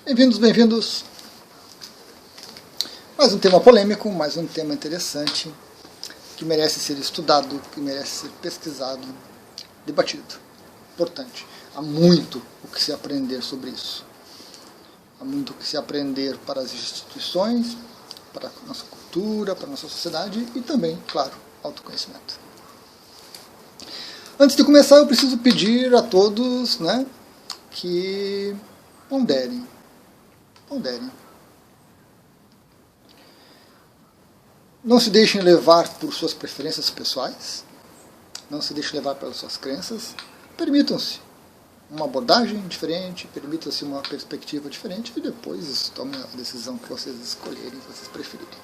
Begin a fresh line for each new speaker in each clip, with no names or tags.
Bem-vindos, bem-vindos. Mais um tema polêmico, mais um tema interessante, que merece ser estudado, que merece ser pesquisado, debatido. Importante. Há muito o que se aprender sobre isso. Há muito o que se aprender para as instituições, para a nossa cultura, para a nossa sociedade e também, claro, autoconhecimento. Antes de começar, eu preciso pedir a todos, que ponderem. Não se deixem levar por suas preferências pessoais, não se deixem levar pelas suas crenças, permitam-se uma abordagem diferente, permitam-se uma perspectiva diferente e depois tomem a decisão que vocês escolherem, que vocês preferirem.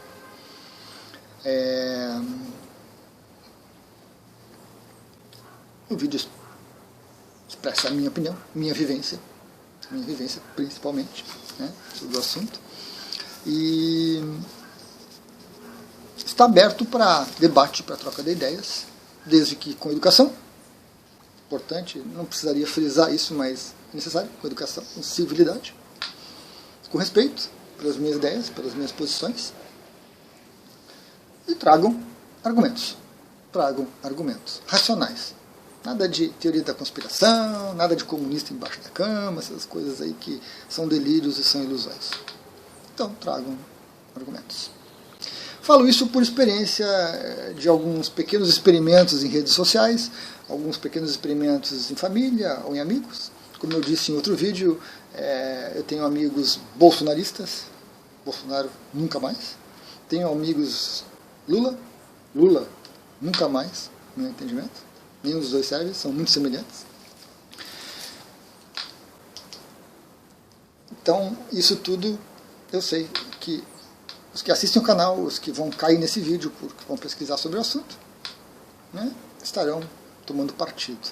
O vídeo expressa a minha opinião, minha vivência principalmente, sobre o assunto. E está aberto para debate, para troca de ideias, desde que com educação. Importante, não precisaria frisar isso, mas é necessário, com educação, com civilidade, com respeito pelas minhas ideias, pelas minhas posições. E tragam argumentos racionais. Nada de teoria da conspiração, nada de comunista embaixo da cama, essas coisas aí que são delírios e são ilusões. Então, tragam argumentos. Falo isso por experiência de alguns pequenos experimentos em redes sociais, alguns pequenos experimentos em família ou em amigos. Como eu disse em outro vídeo, eu tenho amigos bolsonaristas, Bolsonaro nunca mais. Tenho amigos Lula nunca mais, no meu entendimento. Nenhum dos dois serve, são muito semelhantes. Então, isso tudo, eu sei que os que assistem o canal, os que vão cair nesse vídeo, porque vão pesquisar sobre o assunto, estarão tomando partido.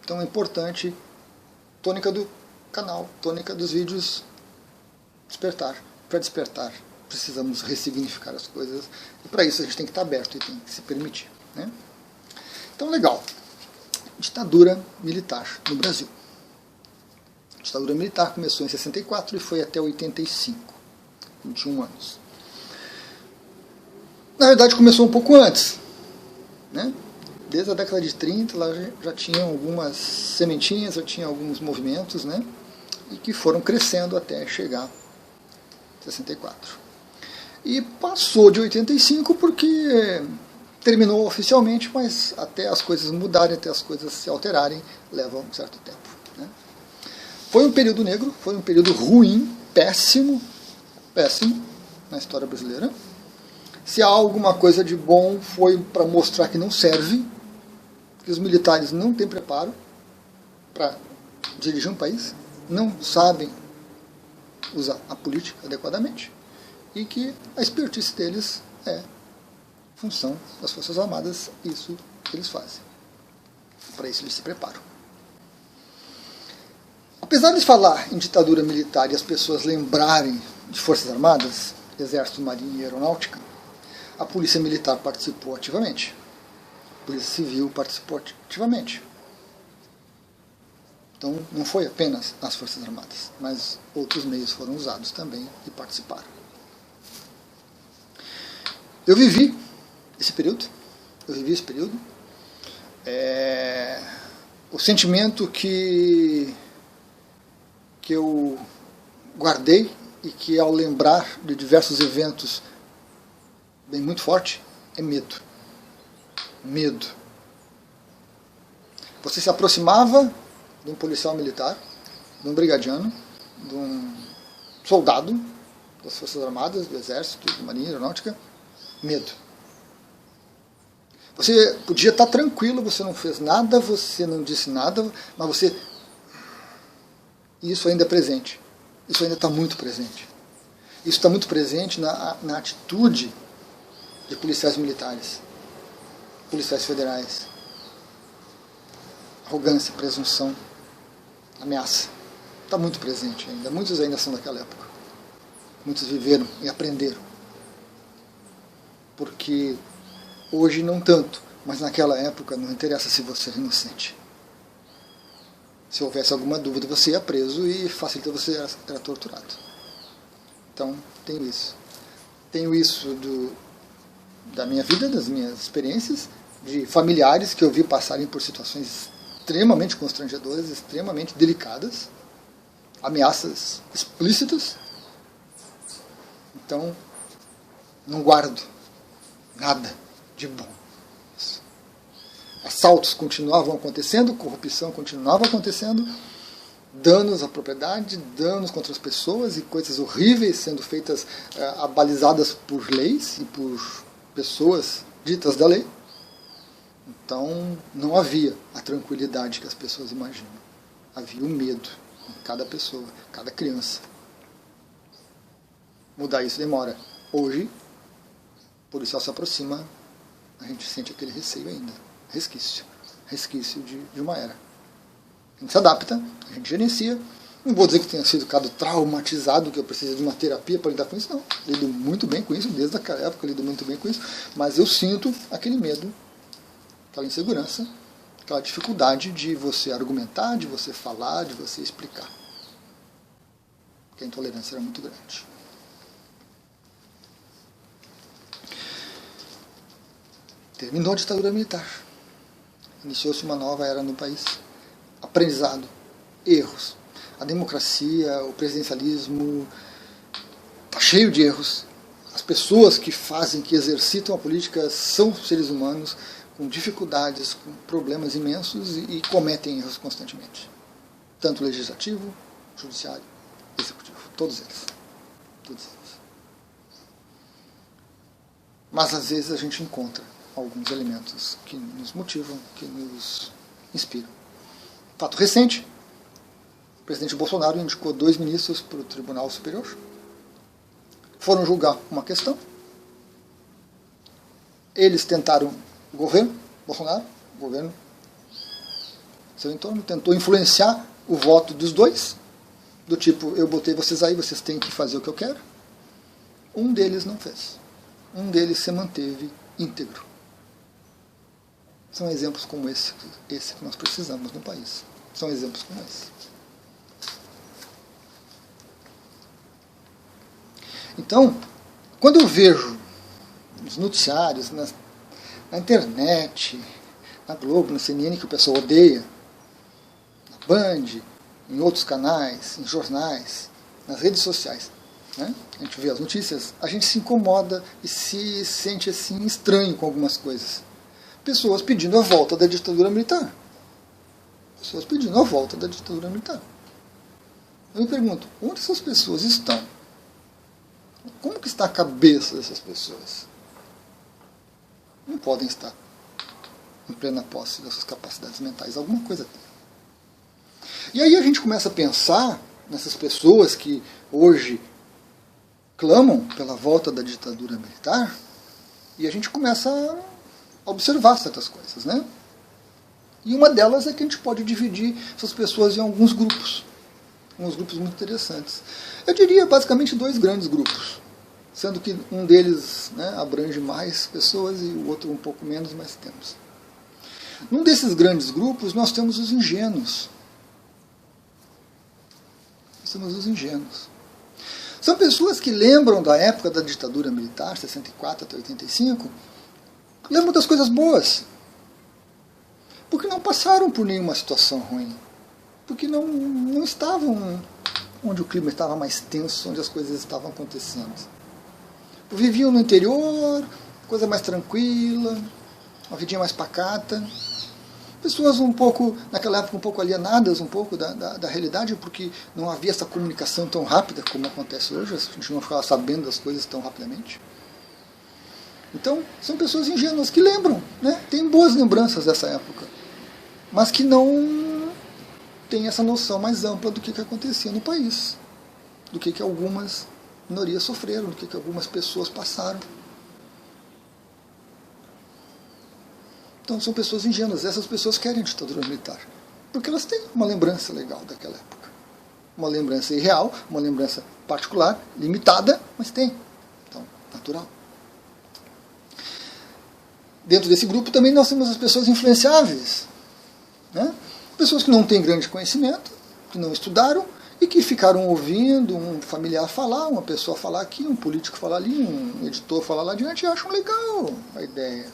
Então é importante, tônica do canal, tônica dos vídeos, despertar. Para despertar, precisamos ressignificar as coisas, e para isso a gente tem que estar aberto e tem que se permitir. Então, legal. Ditadura militar no Brasil. A ditadura militar começou em 64 e foi até 85, 21 anos. Na verdade, começou um pouco antes. Desde a década de 30, lá já tinham algumas sementinhas, já tinha alguns movimentos, e que foram crescendo até chegar em 64. E passou de 85 porque terminou oficialmente, mas até as coisas mudarem, até as coisas se alterarem, leva um certo tempo. Foi um período negro, foi um período ruim, péssimo na história brasileira. Se há alguma coisa de bom, foi para mostrar que não serve, que os militares não têm preparo para dirigir um país, não sabem usar a política adequadamente, e que a expertise deles é função das Forças Armadas, isso que eles fazem. Para isso eles se preparam. Apesar de falar em ditadura militar e as pessoas lembrarem de Forças Armadas, Exército, Marinha e Aeronáutica, a Polícia Militar participou ativamente. A Polícia Civil participou ativamente. Então não foi apenas as Forças Armadas, mas outros meios foram usados também e participaram. Eu vivi esse período. O sentimento que eu guardei e que ao lembrar de diversos eventos bem muito forte é medo. Medo. Você se aproximava de um policial militar, de um brigadiano, de um soldado das Forças Armadas, do Exército, da Marinha, da Aeronáutica, medo. Você podia estar tranquilo, você não fez nada, você não disse nada, mas você... Isso ainda é presente. Isso ainda está muito presente. Isso está muito presente na atitude de policiais militares, policiais federais. Arrogância, presunção, ameaça. Está muito presente ainda. Muitos ainda são daquela época. Muitos viveram e aprenderam. Porque hoje não tanto, mas naquela época não interessa se você é inocente. Se houvesse alguma dúvida, você ia preso e facilita você era torturado. Então, tenho isso. Tenho isso da minha vida, das minhas experiências, de familiares que eu vi passarem por situações extremamente constrangedoras, extremamente delicadas, ameaças explícitas. Então, não guardo nada de bom. Assaltos continuavam acontecendo, corrupção continuava acontecendo, danos à propriedade, danos contra as pessoas e coisas horríveis sendo feitas, abalizadas por leis e por pessoas ditas da lei. Então, não havia a tranquilidade que as pessoas imaginam. Havia o medo em cada pessoa, cada criança. Mudar isso demora. Hoje, o policial se aproxima, a gente sente aquele receio ainda. Resquício de uma era. A gente se adapta, a gente gerencia. Não vou dizer que tenha sido ficado traumatizado, que eu preciso de uma terapia para lidar com isso, não. Lido muito bem com isso, desde aquela época lido muito bem com isso, mas eu sinto aquele medo, aquela insegurança, aquela dificuldade de você argumentar, de você falar, de você explicar. Porque a intolerância era muito grande. Terminou a ditadura militar. Iniciou-se uma nova era no país. Aprendizado, erros. A democracia, o presidencialismo está cheio de erros. As pessoas que fazem, que exercitam a política são seres humanos com dificuldades, com problemas imensos e cometem erros constantemente. Tanto o legislativo, judiciário, executivo. Todos eles. Todos eles. Mas às vezes a gente encontra alguns elementos que nos motivam, que nos inspiram. Fato recente, o presidente Bolsonaro indicou 2 ministros para o Tribunal Superior. Foram julgar uma questão. Eles tentaram, o governo, Bolsonaro, o governo, seu entorno, tentou influenciar o voto dos dois, do tipo, eu botei vocês aí, vocês têm que fazer o que eu quero. Um deles não fez. Um deles se manteve íntegro. São exemplos como esse que nós precisamos no país. São exemplos como esse. Então, quando eu vejo nos noticiários, na internet, na Globo, na CNN, que o pessoal odeia, na Band, em outros canais, em jornais, nas redes sociais, né? A gente vê as notícias, a gente se incomoda e se sente assim estranho com algumas coisas. Pessoas pedindo a volta da ditadura militar. Pessoas pedindo a volta da ditadura militar. Eu me pergunto, onde essas pessoas estão? Como que está a cabeça dessas pessoas? Não podem estar em plena posse das suas capacidades mentais. Alguma coisa tem. E aí a gente começa a pensar nessas pessoas que hoje clamam pela volta da ditadura militar, e a gente começa a observar certas coisas, né? E uma delas é que a gente pode dividir essas pessoas em alguns grupos muito interessantes. Eu diria basicamente 2 grandes grupos, sendo que um deles, né, abrange mais pessoas e o outro um pouco menos, mas temos. Num desses grandes grupos nós temos os ingênuos. Nós temos os ingênuos. São pessoas que lembram da época da ditadura militar, 64 até 85, lembram das coisas boas. Porque não passaram por nenhuma situação ruim. Porque não estavam onde o clima estava mais tenso, onde as coisas estavam acontecendo. Viviam no interior, coisa mais tranquila, uma vidinha mais pacata. Pessoas um pouco, naquela época, um pouco alienadas um pouco da realidade, porque não havia essa comunicação tão rápida como acontece hoje, a gente não ficava sabendo das coisas tão rapidamente. Então, são pessoas ingênuas que lembram, né? Têm boas lembranças dessa época, mas que não têm essa noção mais ampla do que acontecia no país, do que algumas minorias sofreram, do que algumas pessoas passaram. Então são pessoas ingênuas. Essas pessoas querem a ditadura militar, porque elas têm uma lembrança legal daquela época. Uma lembrança irreal, uma lembrança particular, limitada, mas tem. Então, natural. Dentro desse grupo também nós temos as pessoas influenciáveis, né? Pessoas que não têm grande conhecimento, que não estudaram e que ficaram ouvindo um familiar falar, uma pessoa falar aqui, um político falar ali, um editor falar lá adiante e acham legal a ideia.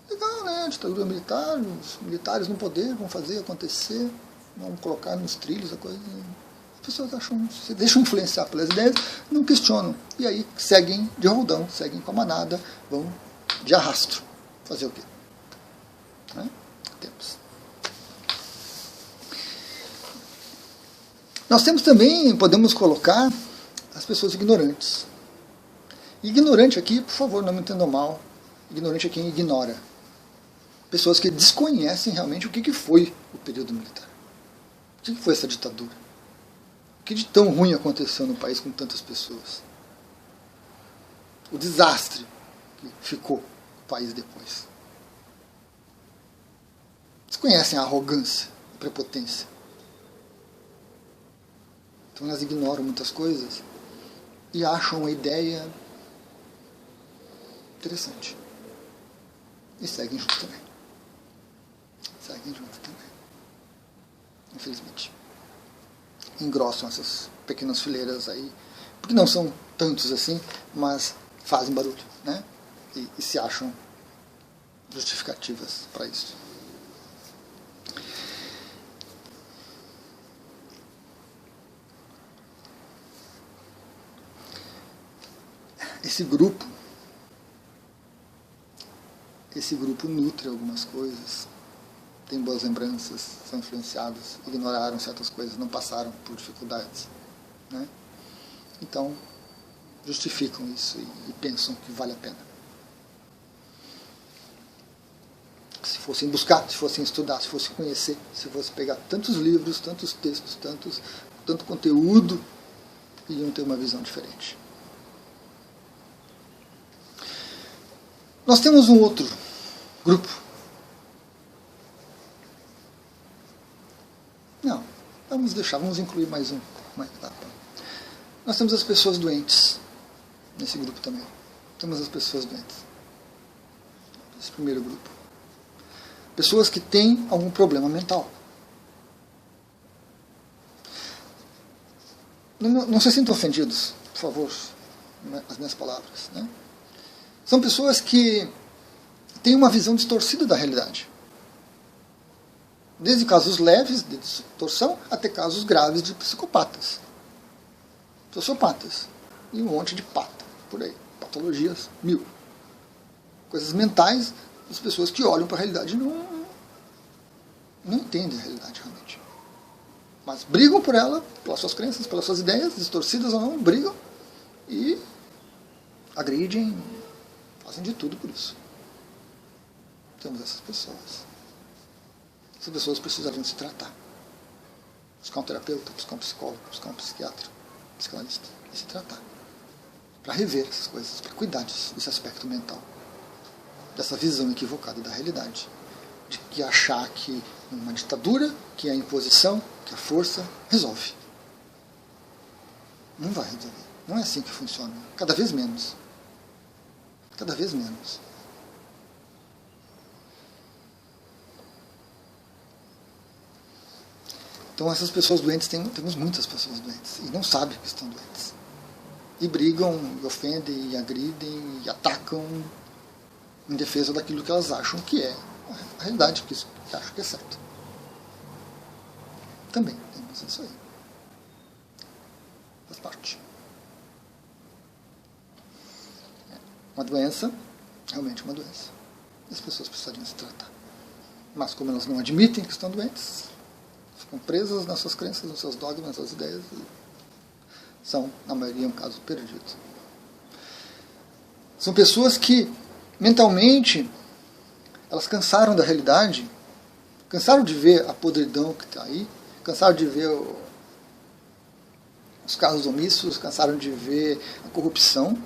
Legal, né? Ditadura militar, os militares no poder vão fazer acontecer, vão colocar nos trilhos a coisa. As pessoas acham, se deixam influenciar pelas ideias, não questionam. E aí seguem de roldão, seguem com a manada, vão de arrasto. Fazer o quê? Né? Temos. Nós temos também, podemos colocar, as pessoas ignorantes. Ignorante aqui, por favor, não me entendam mal. Ignorante é quem ignora. Pessoas que desconhecem realmente o que foi o período militar. O que foi essa ditadura? O que de tão ruim aconteceu no país com tantas pessoas? O desastre que ficou o país depois. Desconhecem a arrogância, a prepotência. Então elas ignoram muitas coisas e acham a ideia interessante. E seguem junto também. Seguem junto também. Infelizmente. Engrossam essas pequenas fileiras aí, porque não são tantos assim, mas fazem barulho, né? E se acham justificativas para isso. Esse grupo nutre algumas coisas, tem boas lembranças, são influenciados, ignoraram certas coisas, não passaram por dificuldades, né? Então, justificam isso e pensam que vale a pena. Se fossem buscar, se fossem estudar, se fossem conhecer, se fossem pegar tantos livros, tantos textos, tanto conteúdo, iriam ter uma visão diferente. Nós temos um outro grupo. Não, vamos incluir mais uma etapa. Nós temos as pessoas doentes nesse grupo também. Temos as pessoas doentes. Esse primeiro grupo. Pessoas que têm algum problema mental. Não se sintam ofendidos, por favor, as minhas palavras, né? São pessoas que têm uma visão distorcida da realidade. Desde casos leves de distorção até casos graves de psicopatas. Sociopatas. E um monte de pata por aí. Patologias 1000. Coisas mentais das pessoas que olham para a realidade e não entendem a realidade realmente. Mas brigam por ela, pelas suas crenças, pelas suas ideias, distorcidas ou não, brigam e agridem, fazem de tudo por isso. Temos essas pessoas. Essas pessoas precisariam se tratar. Buscar um terapeuta, buscar um psicólogo, buscar um psiquiatra, um psicanalista, e se tratar. Para rever essas coisas, para cuidar desse aspecto mental. Dessa visão equivocada da realidade. De que achar que uma ditadura, que a imposição, que a força resolve. Não vai resolver. Não é assim que funciona. Cada vez menos. Cada vez menos. Então essas pessoas doentes, temos muitas pessoas doentes, e não sabem que estão doentes. E brigam, e ofendem, e agridem, e atacam em defesa daquilo que elas acham que é a realidade, que acham que é certo. Também temos isso aí. Faz parte. Uma doença, realmente uma doença. As pessoas precisariam se tratar. Mas como elas não admitem que estão doentes, ficam presas nas suas crenças, nos seus dogmas, nas suas ideias, e são, na maioria, um caso perdido. São pessoas que, mentalmente, elas cansaram da realidade, cansaram de ver a podridão que está aí, cansaram de ver os casos omissos, cansaram de ver a corrupção.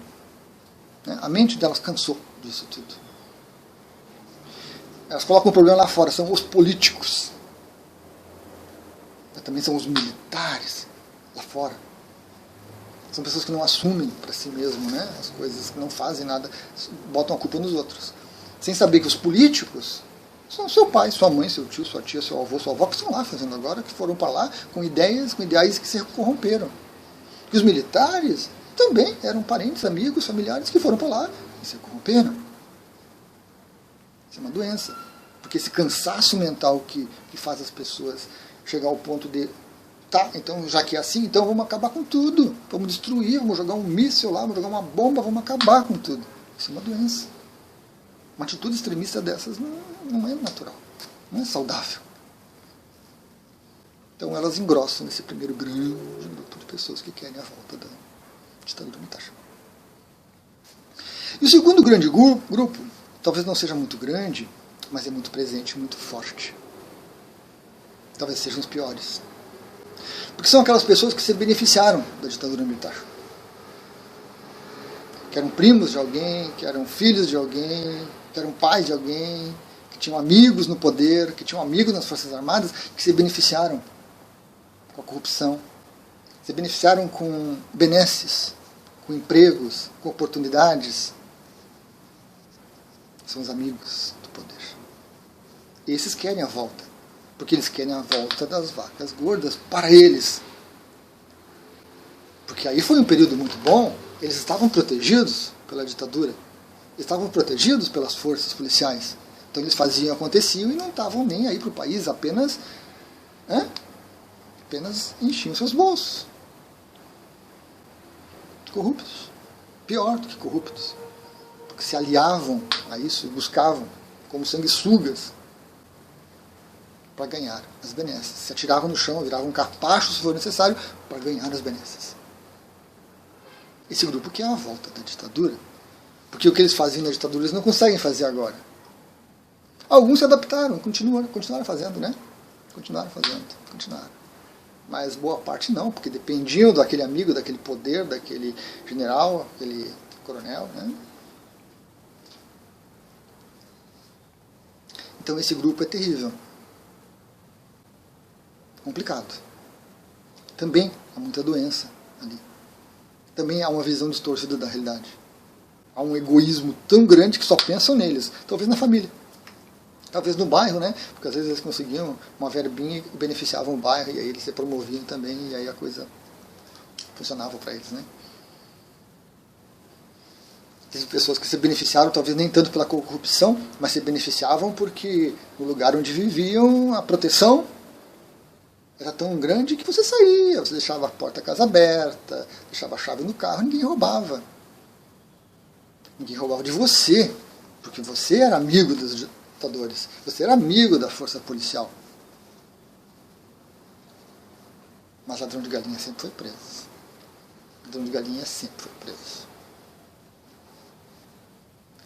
A mente delas cansou disso tudo. Elas colocam o problema lá fora, são os políticos. Mas também são os militares lá fora. São pessoas que não assumem para si mesmo, né, as coisas, que não fazem nada, botam a culpa nos outros. Sem saber que os políticos São seu pai, sua mãe, seu tio, sua tia, seu avô, sua avó, que estão lá fazendo agora, que foram para lá com ideias, com ideais que se corromperam. E os militares também eram parentes, amigos, familiares que foram para lá e se corromperam. Isso é uma doença. Porque esse cansaço mental que faz as pessoas chegar ao ponto de, tá, então já que é assim, então vamos acabar com tudo. Vamos destruir, vamos jogar um míssil lá, vamos jogar uma bomba, vamos acabar com tudo. Isso é uma doença. Uma atitude extremista dessas não é natural, não é saudável. Então elas engrossam nesse primeiro grande grupo de pessoas que querem a volta da ditadura militar. E o segundo grande grupo, talvez não seja muito grande, mas é muito presente, muito forte. Talvez sejam os piores. Porque são aquelas pessoas que se beneficiaram da ditadura militar. Que eram primos de alguém, que eram filhos de alguém, que eram pais de alguém, que tinham amigos no poder, que tinham amigos nas Forças Armadas, que se beneficiaram com a corrupção, se beneficiaram com benesses, com empregos, com oportunidades. São os amigos do poder. Esses querem a volta, porque eles querem a volta das vacas gordas para eles. Porque aí foi um período muito bom, eles estavam protegidos pela ditadura, estavam protegidos pelas forças policiais. Então eles faziam, aconteciam e não estavam nem aí para o país, apenas enchiam seus bolsos. Corruptos. Pior do que corruptos. Porque se aliavam a isso e buscavam, como sanguessugas, para ganhar as benesses. Se atiravam no chão, viravam um capacho se for necessário, para ganhar as benesses. Esse grupo quer a volta da ditadura. Porque o que eles faziam na ditadura eles não conseguem fazer agora. Alguns se adaptaram, continuaram fazendo, né? Continuaram. Mas boa parte não, porque dependiam daquele amigo, daquele poder, daquele general, aquele coronel, né? Então esse grupo é terrível. Complicado. Também há muita doença ali. Também há uma visão distorcida da realidade. Há um egoísmo tão grande que só pensam neles. Talvez na família. Talvez no bairro, né? Porque às vezes eles conseguiam uma verbinha e beneficiavam o bairro, e aí eles se promoviam também, e aí a coisa funcionava para eles, né? Tem pessoas que se beneficiaram, talvez nem tanto pela corrupção, mas se beneficiavam porque no lugar onde viviam a proteção era tão grande que você saía, você deixava a porta da casa aberta, deixava a chave no carro, ninguém roubava. Ninguém roubava de você, porque você era amigo dos ditadores, você era amigo da força policial. Mas ladrão de galinha sempre foi preso. Ladrão de galinha sempre foi preso.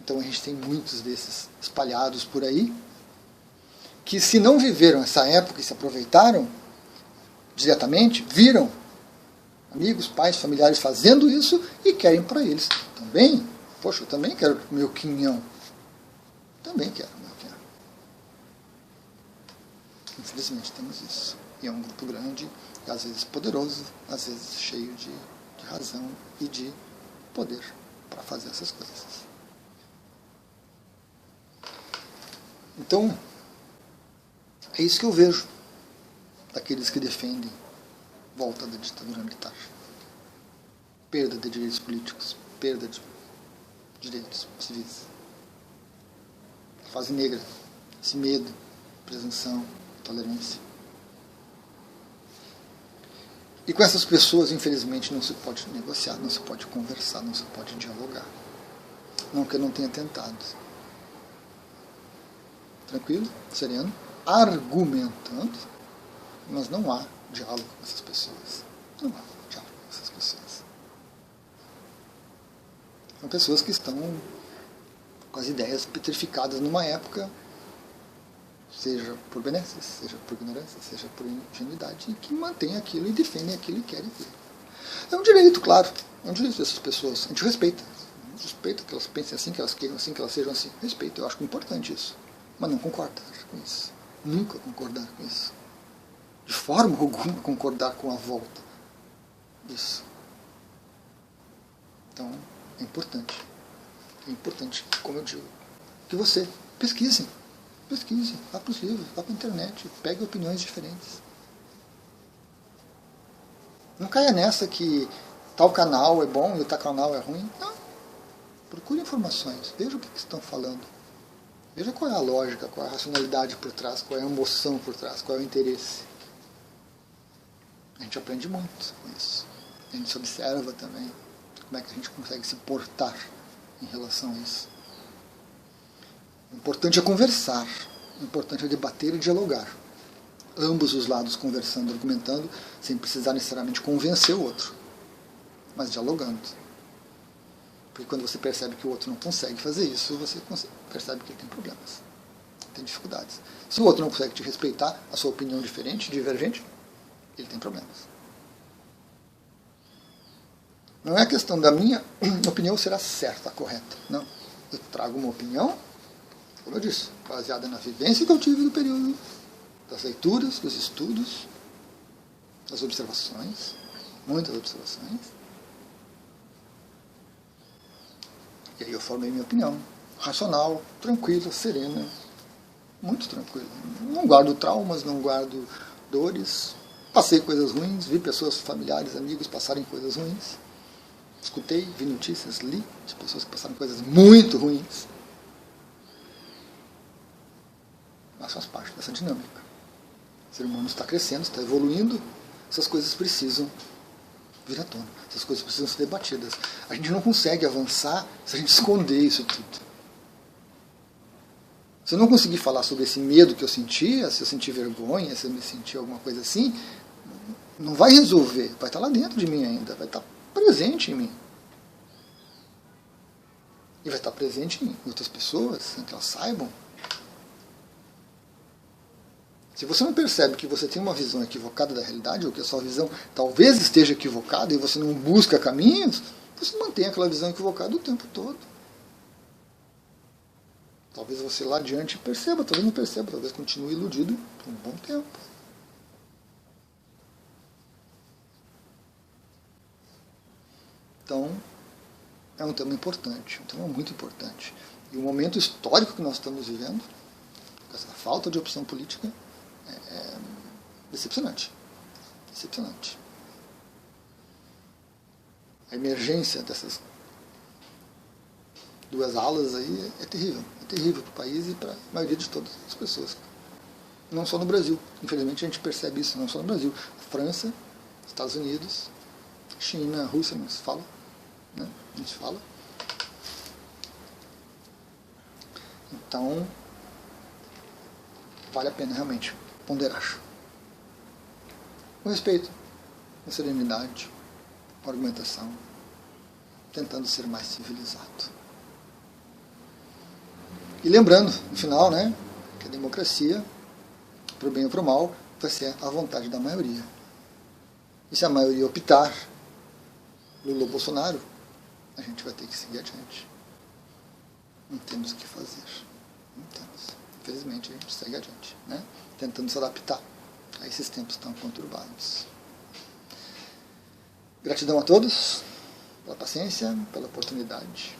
Então a gente tem muitos desses espalhados por aí, que se não viveram essa época e se aproveitaram diretamente, viram amigos, pais, familiares fazendo isso e querem para eles também. Poxa, eu também quero meu quinhão. Também quero meu quinhão. Infelizmente temos isso. E é um grupo grande, às vezes poderoso, às vezes cheio de razão e de poder para fazer essas coisas. Então, é isso que eu vejo daqueles que defendem volta da ditadura militar. Perda de direitos políticos, perda de direitos civis. Fase negra, esse medo, presunção, tolerância. E com essas pessoas, infelizmente, não se pode negociar, não se pode conversar, não se pode dialogar. Não que eu não tenha tentado. Tranquilo, sereno, argumentando, mas não há diálogo com essas pessoas. Não há diálogo com essas pessoas. São pessoas que estão com as ideias petrificadas numa época, seja por benesses, seja por ignorância, seja por ingenuidade, e que mantêm aquilo e defendem aquilo e querem aquilo. É um direito, claro, é um direito dessas pessoas. A gente respeita. A gente respeita que elas pensem assim, que elas queiram assim, que elas sejam assim. Respeito, eu acho importante isso. Mas não concordar com isso. Nunca concordar com isso. De forma alguma concordar com a volta disso. Então, é importante. É importante, como eu digo, que você pesquisem. Pesquise, vá para os livros, vá para a internet, pegue opiniões diferentes. Não caia nessa que tal canal é bom e tal canal é ruim. Não. Procure informações, veja o que estão falando. Veja qual é a lógica, qual é a racionalidade por trás, qual é a emoção por trás, qual é o interesse. A gente aprende muito com isso. A gente se observa também como é que a gente consegue se portar em relação a isso. O importante é conversar, o importante é debater e dialogar. Ambos os lados conversando, argumentando, sem precisar necessariamente convencer o outro, mas dialogando. Porque quando você percebe que o outro não consegue fazer isso, você percebe que ele tem problemas, tem dificuldades. Se o outro não consegue te respeitar a sua opinião diferente, divergente, ele tem problemas. Não é a questão da minha opinião será certa, correta. Não. Eu trago uma opinião, como eu disse, baseada na vivência que eu tive no período das leituras, dos estudos, das observações, muitas observações. E aí eu formei minha opinião. Racional, tranquila, serena, muito tranquila. Não guardo traumas, não guardo dores. Passei coisas ruins, vi pessoas, familiares, amigos passarem coisas ruins. Escutei, vi notícias, li de pessoas que passaram coisas muito ruins. Mas faz parte dessa dinâmica. O ser humano está crescendo, está evoluindo, essas coisas precisam vir à tona. Essas coisas precisam ser debatidas. A gente não consegue avançar se a gente esconder isso tudo. Se eu não conseguir falar sobre esse medo que eu sentia, se eu sentir vergonha, se eu me sentir alguma coisa assim, não vai resolver. Vai estar lá dentro de mim ainda, vai estar presente em mim. E vai estar presente em outras pessoas, sem que elas saibam. Se você não percebe que você tem uma visão equivocada da realidade, ou que a sua visão talvez esteja equivocada e você não busca caminhos, você mantém aquela visão equivocada o tempo todo. Talvez você lá adiante perceba, talvez não perceba, talvez continue iludido por um bom tempo. Então, é um tema importante, um tema muito importante. E o momento histórico que nós estamos vivendo, com essa falta de opção política, é decepcionante. Decepcionante. A emergência dessas duas alas aí é terrível. É terrível para o país e para a maioria de todas as pessoas. Não só no Brasil. Infelizmente a gente percebe isso, não só no Brasil. França, Estados Unidos, China, Rússia, não se fala. Né? Não se fala. Então, vale a pena realmente ponderar. Com respeito, com serenidade, com argumentação, tentando ser mais civilizado. E lembrando, no final, né, que a democracia, para o bem ou para o mal, vai ser a vontade da maioria. E se a maioria optar Lula ou Bolsonaro, a gente vai ter que seguir adiante. Não temos o que fazer. Não temos. Infelizmente, a gente segue adiante, né? Tentando se adaptar a esses tempos tão conturbados. Gratidão a todos pela paciência, pela oportunidade.